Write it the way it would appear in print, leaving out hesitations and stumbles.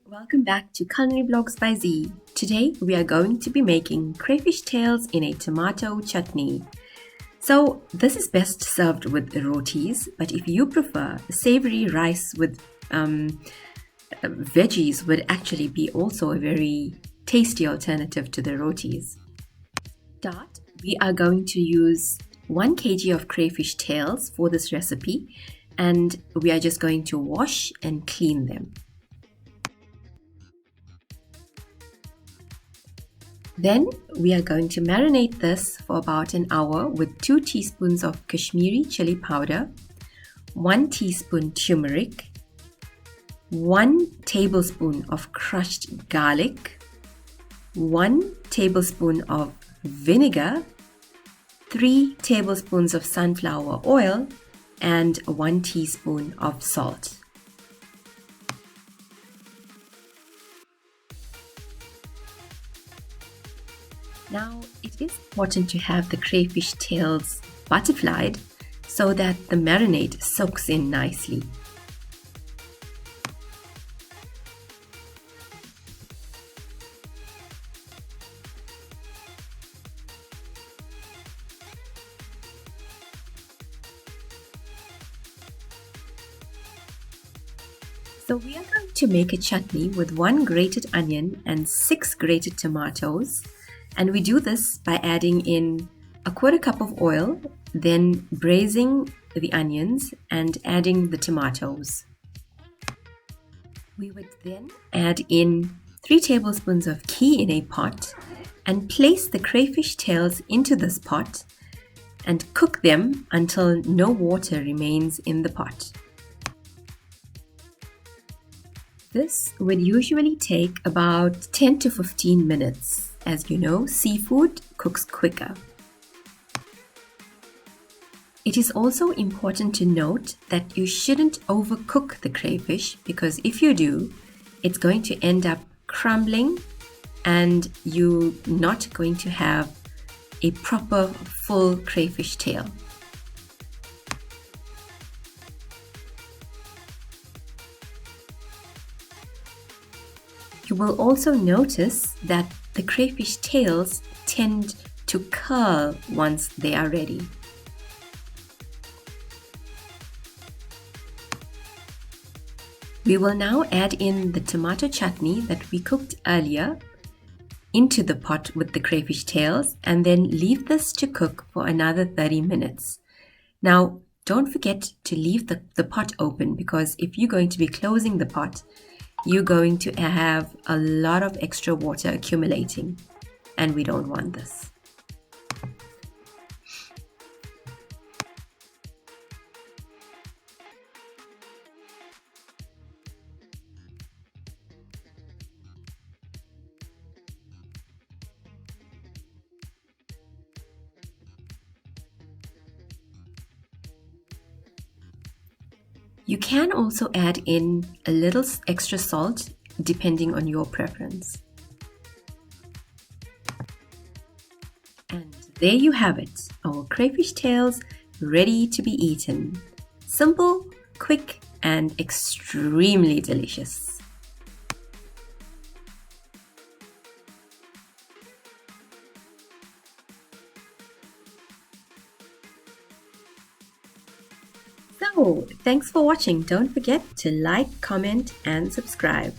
Welcome back to Culinary Vlogs by Z. Today we are going to be making crayfish tails in a tomato chutney. So this is best served with rotis, but if you prefer savory rice with veggies would actually be also a very tasty alternative to the rotis. Start, we are going to use 1 kg of crayfish tails for this recipe, and we are just going to wash and clean them. Then we are going to marinate this for about an hour with 2 teaspoons of Kashmiri chili powder, 1 teaspoon turmeric, 1 tablespoon of crushed garlic, 1 tablespoon of vinegar, 3 tablespoons of sunflower oil, and 1 teaspoon of salt. Now, it is important to have the crayfish tails butterflied so that the marinade soaks in nicely. So we are going to make a chutney with 1 grated onion and 6 grated tomatoes. And we do this by adding in 1/4 cup of oil, then braising the onions and adding the tomatoes. We would then add in 3 tablespoons of ghee in a pot and place the crayfish tails into this pot and cook them until no water remains in the pot. This would usually take about 10 to 15 minutes. As you know, seafood cooks quicker. It is also important to note that you shouldn't overcook the crayfish, because if you do, it's going to end up crumbling and you're not going to have a proper full crayfish tail. You will also notice that the crayfish tails tend to curl once they are ready. We will now add in the tomato chutney that we cooked earlier into the pot with the crayfish tails and then leave this to cook for another 30 minutes. Now, don't forget to leave the pot open, because if you're going to be closing the pot, you're going to have a lot of extra water accumulating, and we don't want this. You can also add in a little extra salt depending on your preference. And there you have it, our crayfish tails ready to be eaten. Simple, quick, and extremely delicious. So, thanks for watching. Don't forget to like, comment, and subscribe.